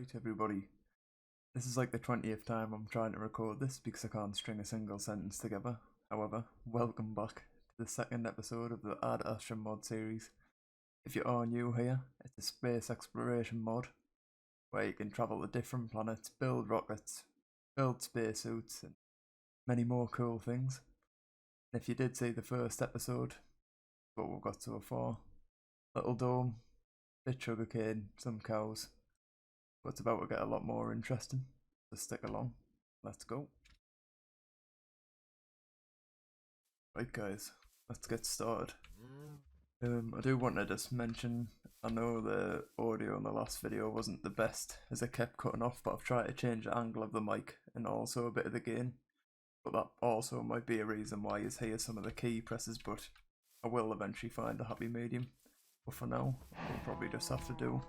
Right, everybody. This is like the 20th time I'm trying to record this because I can't string a single sentence together. However, welcome back to the second episode of the Astra mod series. If you are new here, it's a space exploration mod where you can travel to different planets, build rockets, build spacesuits, and many more cool things. And if you did see the first episode, what we've got so far, little dome, bit sugarcane, some cows. But it's about to get a lot more interesting, so stick along. Let's go. Right guys, let's get started. I do want to just mention, I know the audio in the last video wasn't the best as it kept cutting off, but I've tried to change the angle of the mic and also a bit of the gain. But that also might be a reason why you hear some of the key presses, but I will eventually find a happy medium. But for now, we'll probably just have to do.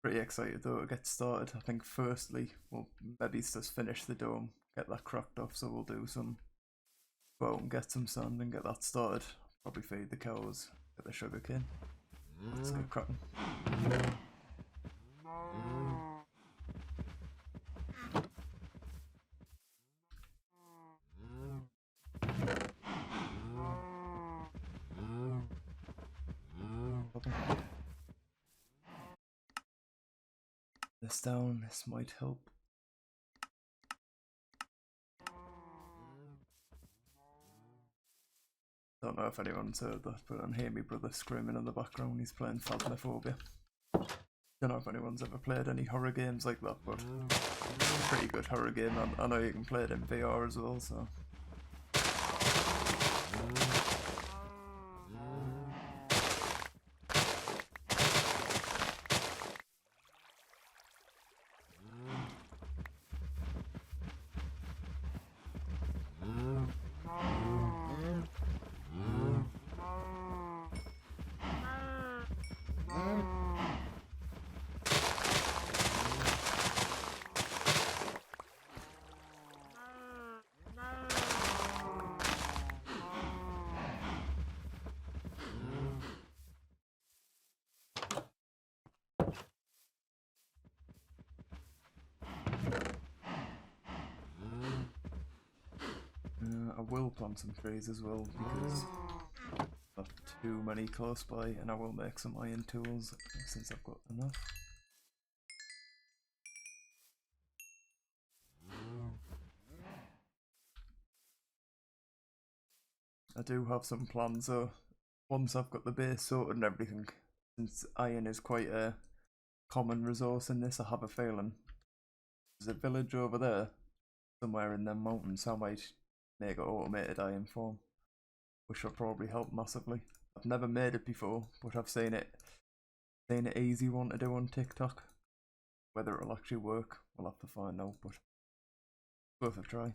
Pretty excited though to get started. I think firstly we'll maybe just finish the dome, get that cracked off, so we'll do some, go out and get some sand and get that started. Probably feed the cows, get the sugar cane. Let's get cracking. This down, this might help. Don't know if anyone's heard that, but I can hear my brother screaming in the background. He's playing Phasmophobia. Don't know if anyone's ever played any horror games like that, but it's a pretty good horror game. I know you can play it in VR as well, so. I will plant some trees as well because not too many close by, and I will make some iron tools since I've got enough. I do have some plans though, once I've got the base sorted and everything, since iron is quite a common resource in this. I have a feeling there's a village over there somewhere in them mountains, so I might make an automated iron farm, which will probably help massively. I've never made it before, but I've seen it easy one to do on TikTok. Whether it'll actually work, we'll have to find out, but worth a try.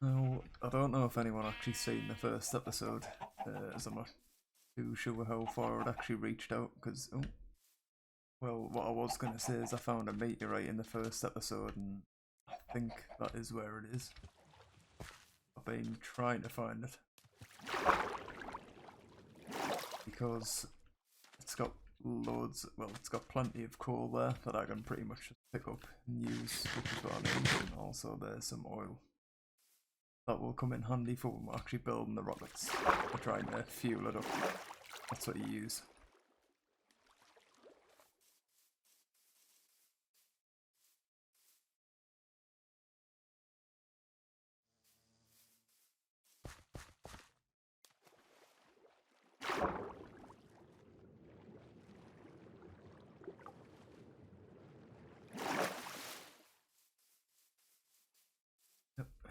Now, I don't know if anyone actually seen the first episode, as I'm not too sure how far it actually reached out, because, well, what I was going to say is I found a meteorite in the first episode, and I think that is where it is. I've been trying to find it, because it's got loads, well, it's got plenty of coal there that I can pretty much just pick up and use, which is what I need, and also there's some oil. That will come in handy for when we're actually building the rockets. We're trying to fuel it up. That's what you use.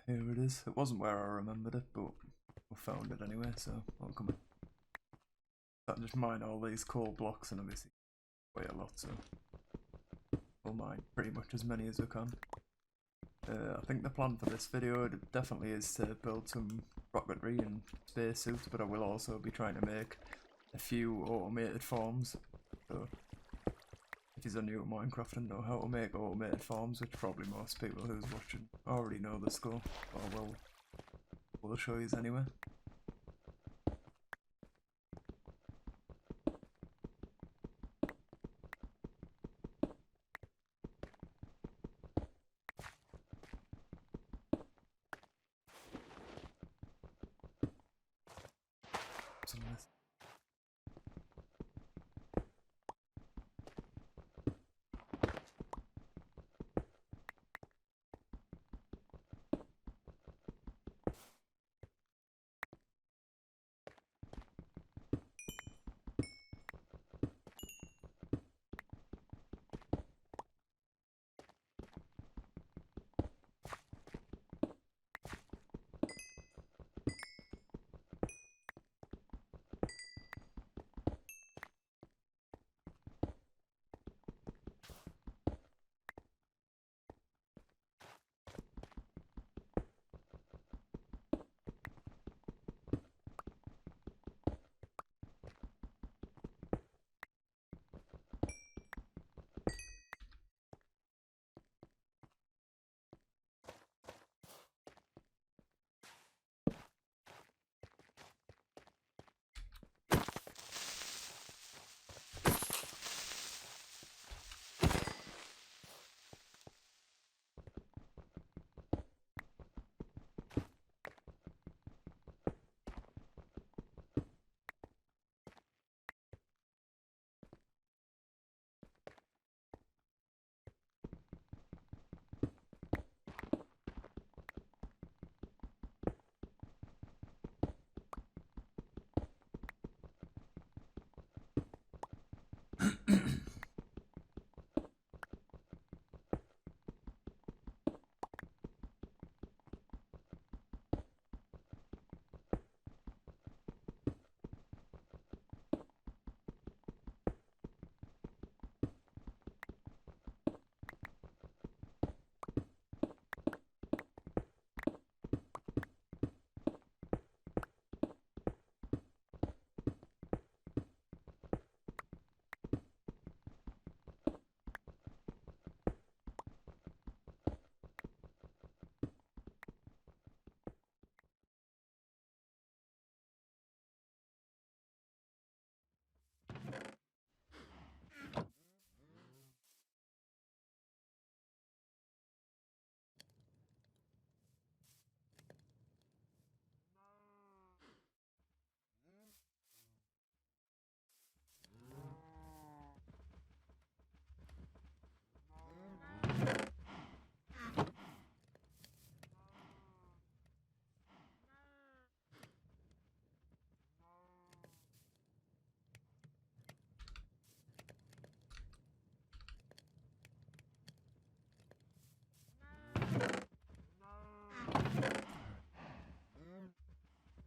here it is. It wasn't where I remembered it, but we found it anyway, so I'll come in. I'll just mine all these coal blocks, and obviously weigh a lot, so we'll mine pretty much as many as we can. I think the plan for this video definitely is to build some rocketry and spacesuits, but I will also be trying to make a few automated farms. So if you're new to Minecraft and know how to make automated farms, which probably most people who's watching already know the score, but we'll show you anyway. Some of this.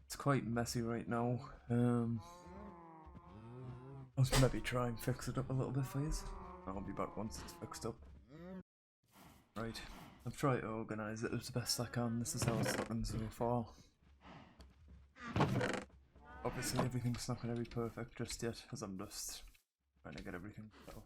It's quite messy right now. I'll maybe try and fix it up a little bit for you. I'll be back once it's fixed up. Right, I've tried to organise it as best I can. This is how it's looking so far. Obviously everything's not going to be perfect just yet, as I'm just trying to get everything set up.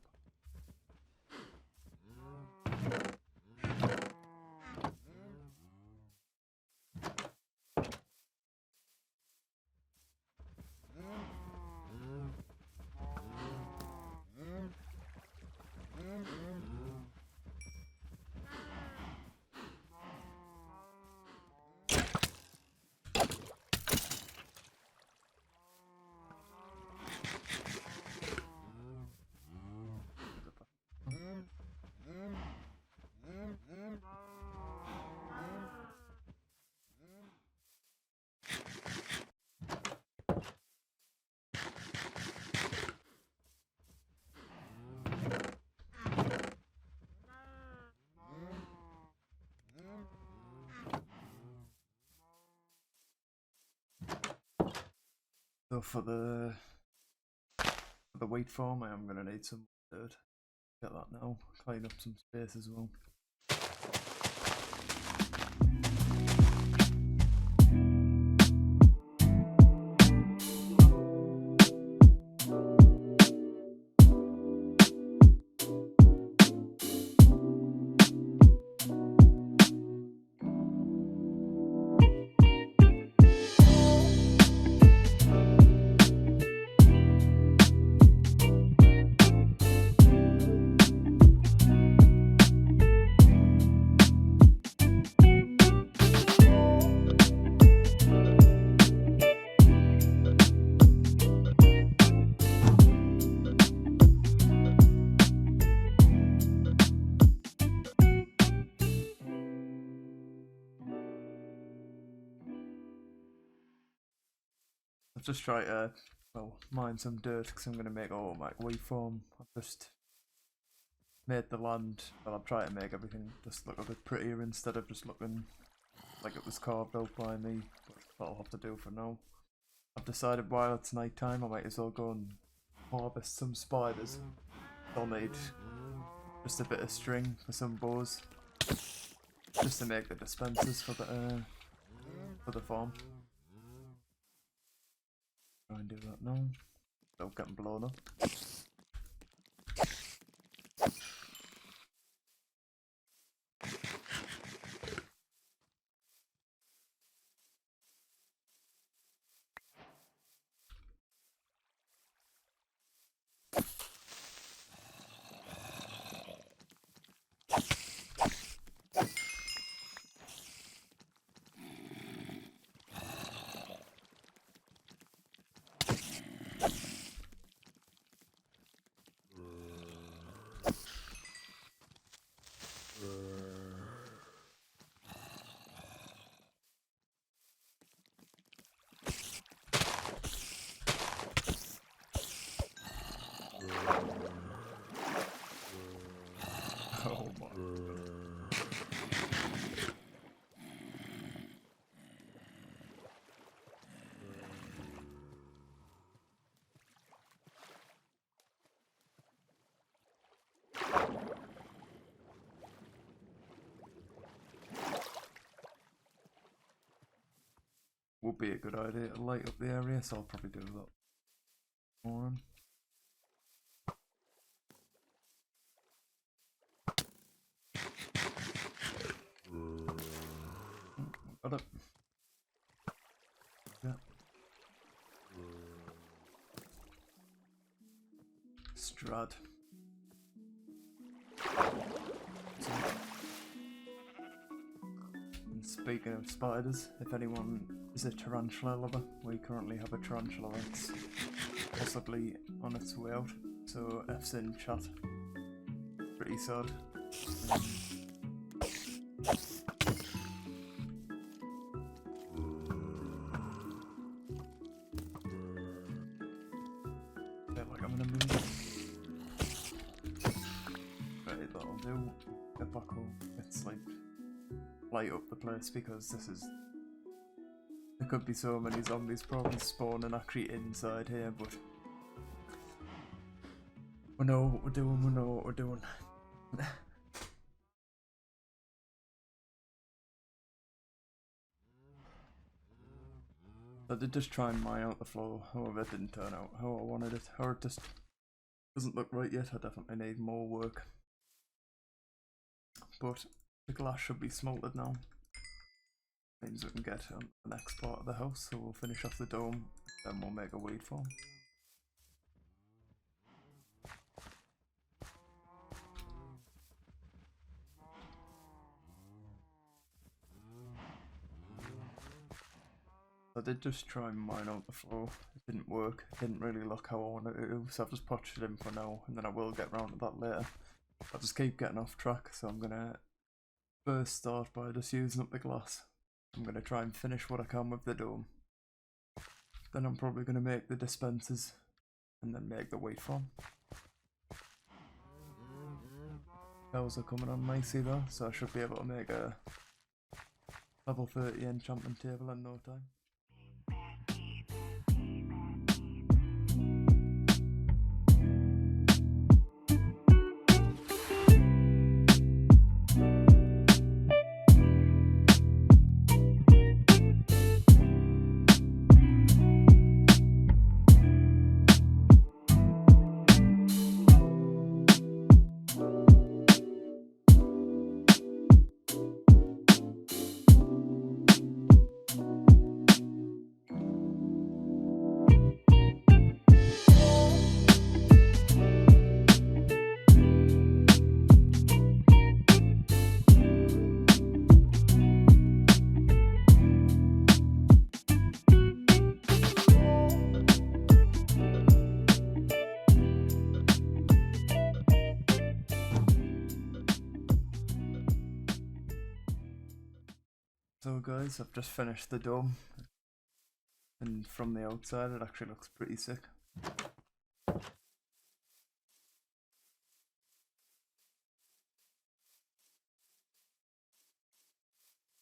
So for the wheat farm, I am going to need some dirt. Get that now. Clean up some space as well. I've just tried to, mine some dirt because I'm going to make all my wheat farm. I've just made the land, I've tried to make everything just look a bit prettier instead of just looking like it was carved out by me, but that'll have to do for now. I've decided while it's night time I might as well go and harvest some spiders. I'll need just a bit of string for some bows, just to make the dispensers for the farm. Try and do that now. Don't get them blown up. Oh my god. Would be a good idea to light up the area, so I'll probably do that more. Got it. Yeah. Strad. And speaking of spiders, if anyone is a tarantula lover, we currently have a tarantula that's possibly on its way out, so F's in chat. Pretty sad. Feel like I'm gonna move. Right, that'll do. Get back home. It's like light up the place because this is. There could be so many zombies probably spawning actually inside here, but we know what we're doing, we know what we're doing. I did just try and mine out the floor, however it didn't turn out how I wanted it, or it just doesn't look right yet. I definitely need more work. But the glass should be smelted now. Means we can get on the next part of the house, so we'll finish off the dome, then we'll make a weed farm. I did just try and mine out the floor. It didn't work. It didn't really look how I wanted it to, so I've just patched it in for now, and then I will get round to that later. I'll just keep getting off track, so I'm gonna first start by just using up the glass. I'm gonna try and finish what I can with the dome. Then I'm probably gonna make the dispensers, and then make the wheat farm. Those are coming on nicely though, so I should be able to make a level 30 enchantment table in no time. guys, I've just finished the dome, and from the outside it actually looks pretty sick.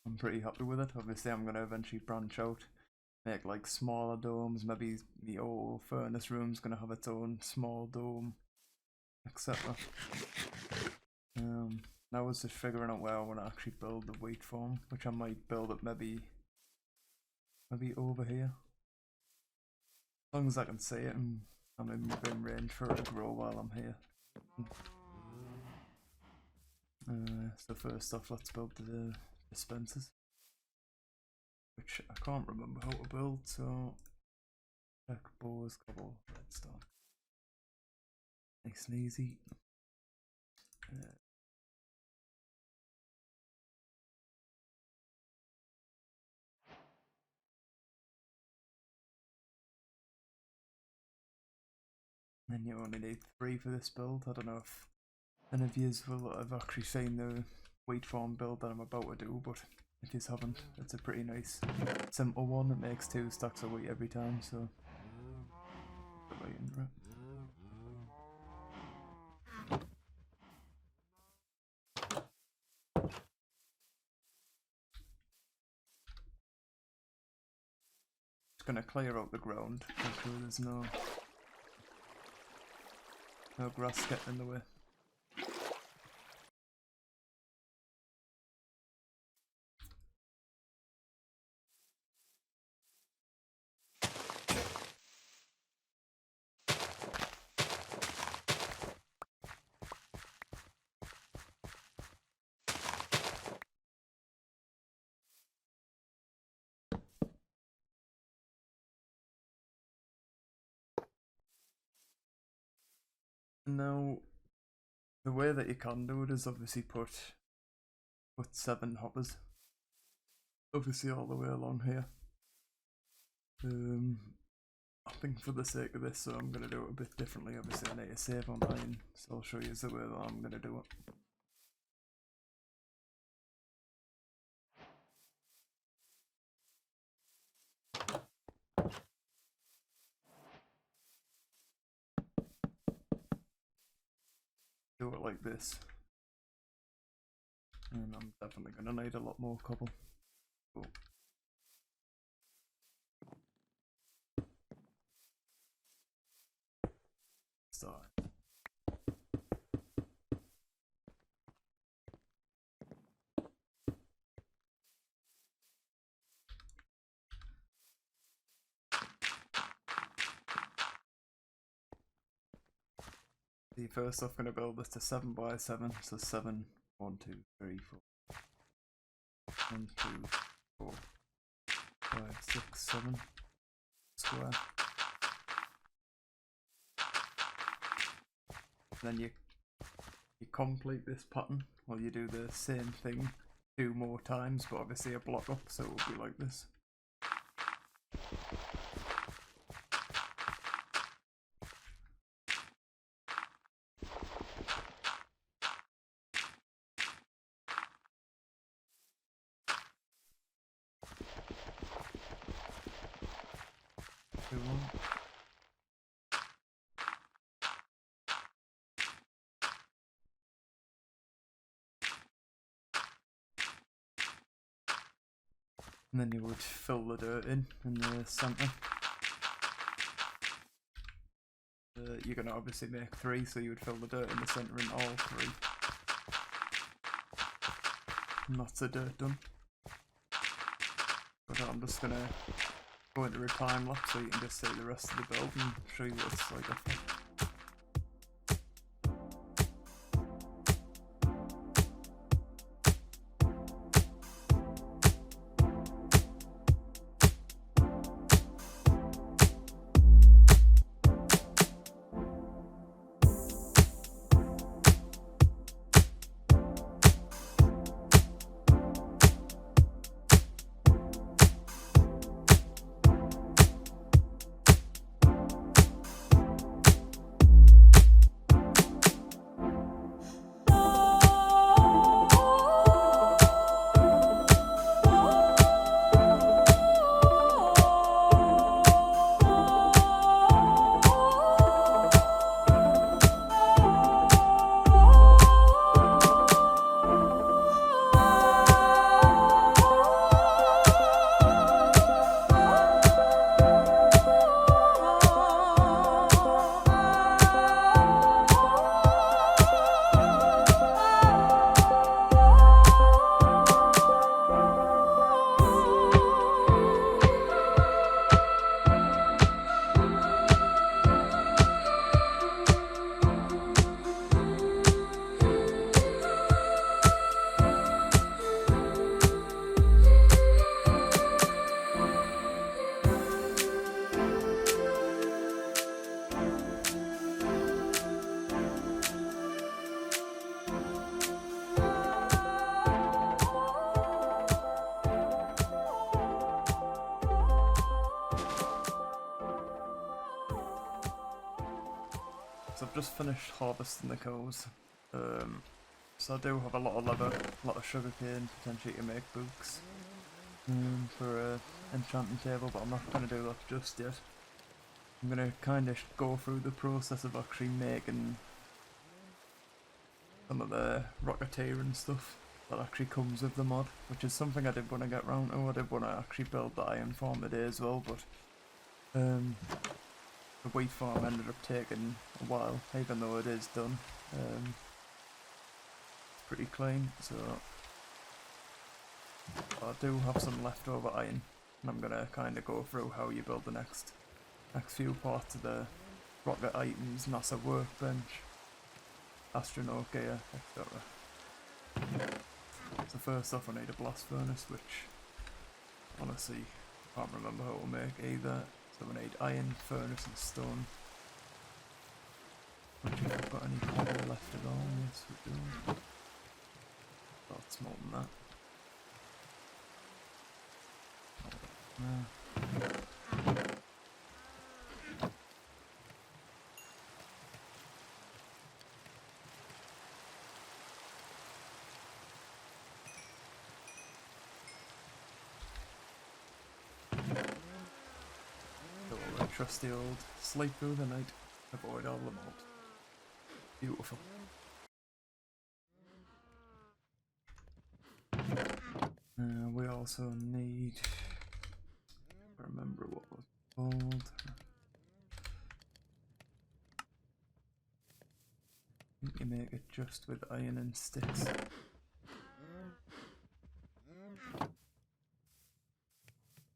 I'm pretty happy with it. Obviously I'm going to eventually branch out, make like smaller domes, maybe the old furnace room's going to have its own small dome, etc. Now it's just figuring out where I want to actually build the wheat farm, which I might build it maybe over here. As long as I can see it and I'm in within range for it to grow while I'm here. So first off, let's build the dispensers, which I can't remember how to build, so check bows, cobble, redstone. Nice and easy. Then you only need 3 for this build. I don't know if any of you will have actually seen the wheat farm build that I'm about to do, but if you haven't, it's a pretty nice, simple one. It makes 2 stacks of wheat every time, so right into it. Just gonna clear out the ground, make sure there's no grass getting in the way. Now, the way that you can do it is obviously put 7 hoppers, obviously all the way along here. I think for the sake of this, so I'm going to do it a bit differently. Obviously I need to save on iron, so I'll show you the way that I'm going to do it. Do it like this, and I'm definitely going to need a lot more cobble. Cool. Start. First off, I'm going to build this to 7 by 7, so 7, 1, 2, 3, 4, 1, 2, 4, 5, 6, 7 square. Then you complete this pattern, or you do the same thing 2 more times, but obviously a block up, so it will be like this. And then you would fill the dirt in the centre. You're going to obviously make 3, so you would fill the dirt in the centre in all 3. And that's the dirt done. But I'm just going to go into a time lapse so you can just see the rest of the build and show you what it's like after. So I've just finished harvesting the cows. So I do have a lot of leather, a lot of sugarcane, potentially to make books for a enchanting table, but I'm not going to do that just yet. I'm going to kind of go through the process of actually making some of the rocketeer and stuff that actually comes with the mod, which is something I did want to get round to. I did want to actually build the iron farm today as well, but the wheat farm ended up taking a while, even though it is done. It's pretty clean, so I do have some leftover iron, and I'm gonna kind of go through how you build the next few parts of the rocket items, NASA workbench, astronaut gear, etc. So first off, I need a blast furnace, which honestly I can't remember how to make either. So we need iron, furnace and stone. Not sure if I've got any copper left at all. Yes, we do. That's more than that. No. So trusty old sleep through the night, avoid all the mobs. Beautiful. We also need, I remember what was called. You make it just with iron and sticks.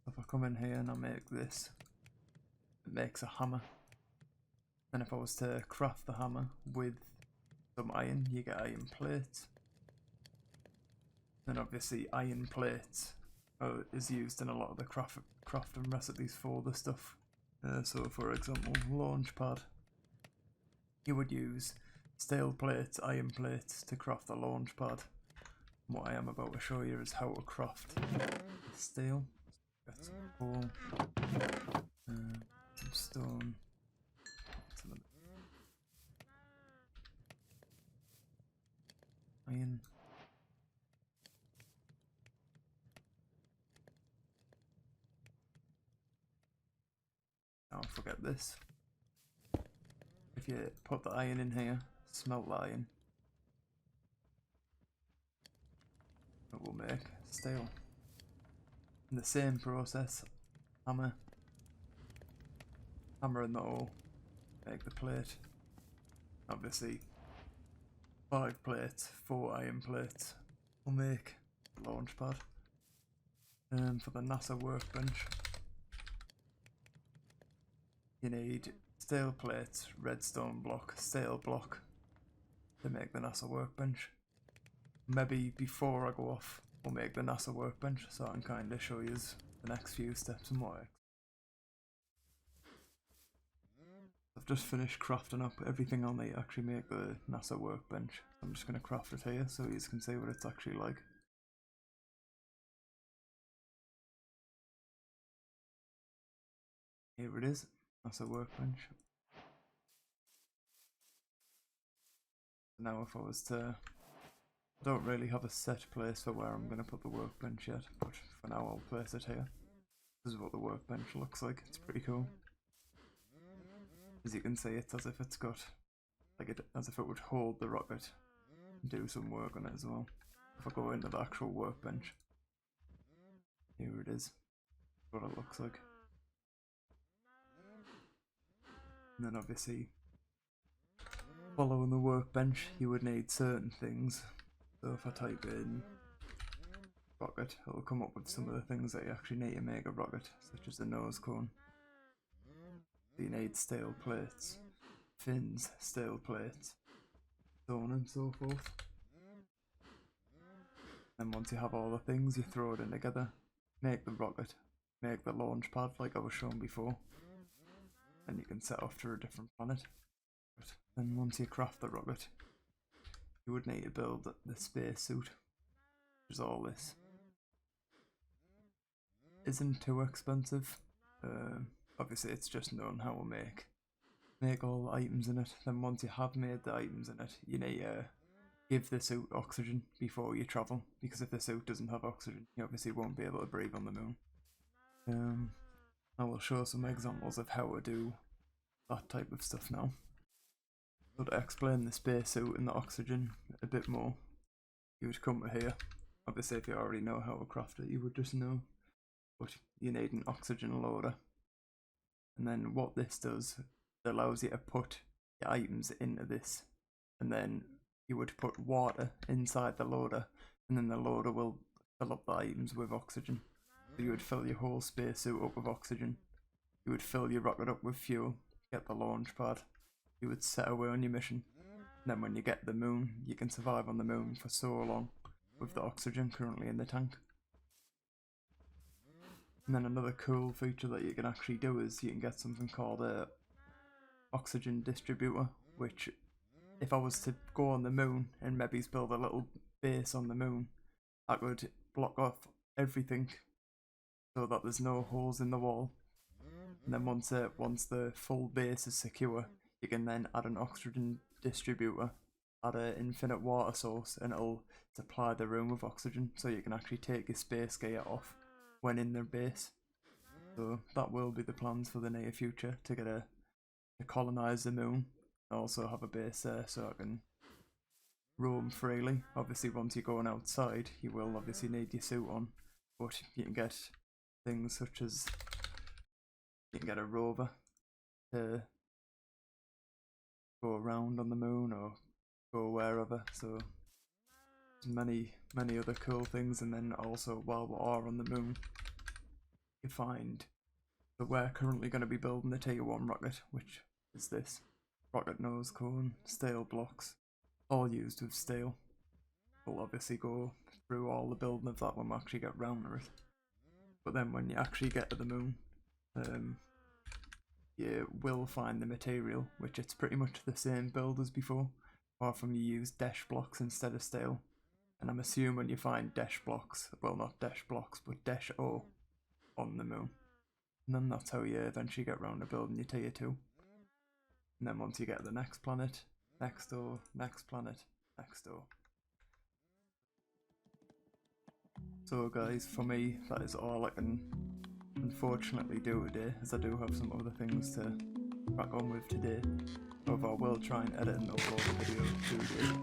If I come in here and I make this, it makes a hammer. And if I was to craft the hammer with some iron, you get iron plates. And obviously iron plates is used in a lot of the crafting recipes for the stuff. So for example, launch pad, you would use steel plates, iron plates to craft the launch pad. And what I am about to show you is how to craft steel. Get some coal, some stone, some iron. Now forget this. If you put the iron in here, smelt the iron, it will make steel. In the same process, hammer in the ore, make the plate. Obviously 5 plates, 4 iron plates will make the launch pad. For the NASA workbench, you need steel plates, redstone block, steel block to make the NASA workbench. Maybe before I go off, we'll make the NASA workbench so I can kind of show you the next few steps and what. I've just finished crafting up everything I'll need to actually make the NASA workbench. I'm just going to craft it here so you can see what it's actually like. Here it is, NASA workbench. Now if I was to, I don't really have a set place for where I'm going to put the workbench yet, but for now I'll place it here. This is what the workbench looks like, it's pretty cool. As you can see, it's as if it's got, as if it would hold the rocket and do some work on it as well. If I go into the actual workbench, here it is, what it looks like. And then obviously, following the workbench, you would need certain things. So if I type in rocket, it'll come up with some of the things that you actually need to make a rocket, such as the nose cone. So you need steel plates, fins, steel plates, so on and so forth. And once you have all the things, you throw it in together, make the rocket, make the launch pad like I was shown before, and you can set off to a different planet. But then once you craft the rocket, you would need to build the space suit, which is all this. Isn't too expensive. Obviously it's just known how to make make all the items in it. Then once you have made the items in it, you need to give the suit oxygen before you travel, because if the suit doesn't have oxygen, you obviously won't be able to breathe on the moon. I will show some examples of how to do that type of stuff now. So to explain the spacesuit and the oxygen a bit more, you would come to here. Obviously if you already know how to craft it, you would just know. But you need an oxygen loader. And then what this does, it allows you to put your items into this. And then you would put water inside the loader, and then the loader will fill up the items with oxygen. So you would fill your whole spacesuit up with oxygen. You would fill your rocket up with fuel, get the launch pad. You would set away on your mission. And then when you get to the moon, you can survive on the moon for so long with the oxygen currently in the tank. And then another cool feature that you can actually do is you can get something called a oxygen distributor, which if I was to go on the moon and maybe build a little base on the moon, I could block off everything so that there's no holes in the wall. And then once the full base is secure, you can then add an oxygen distributor, add an infinite water source, and it'll supply the room with oxygen, so you can actually take your space gear off when in their base. So that will be the plans for the near future, to get to colonize the moon, and also have a base there so I can roam freely. Obviously once you're going outside, you will obviously need your suit on, but you can get things such as you can get a rover to go around on the moon or go wherever. So many other cool things. And then also while we are on the moon, you find that we're currently going to be building the Tier 1 rocket, which is this rocket nose cone, steel blocks, all used with steel. We'll obviously go through all the building of that when we actually get round to it. But then when you actually get to the moon, you will find the material, which it's pretty much the same build as before, apart from you use dash blocks instead of steel. And I'm assuming you find dash blocks, well not dash blocks, but dash O on the moon. And then that's how you eventually get round to building your Tier 2. And then once you get to the next planet, next door, next planet, next door. So guys, for me, that is all I can unfortunately do today, as I do have some other things to crack on with today. However, I will try and edit and upload a video today.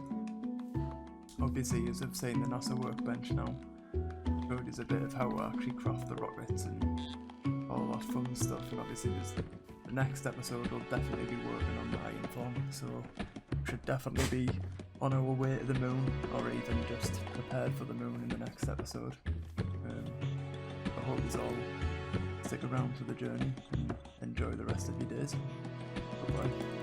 Obviously, as I've seen the NASA workbench now, showed us a bit of how to actually craft the rockets and all that fun stuff. And obviously there's the next episode will definitely be working on the iron form, so we should definitely be on our way to the moon, or even just prepared for the moon in the next episode. I hope you all stick around for the journey and enjoy the rest of your days. Bye bye.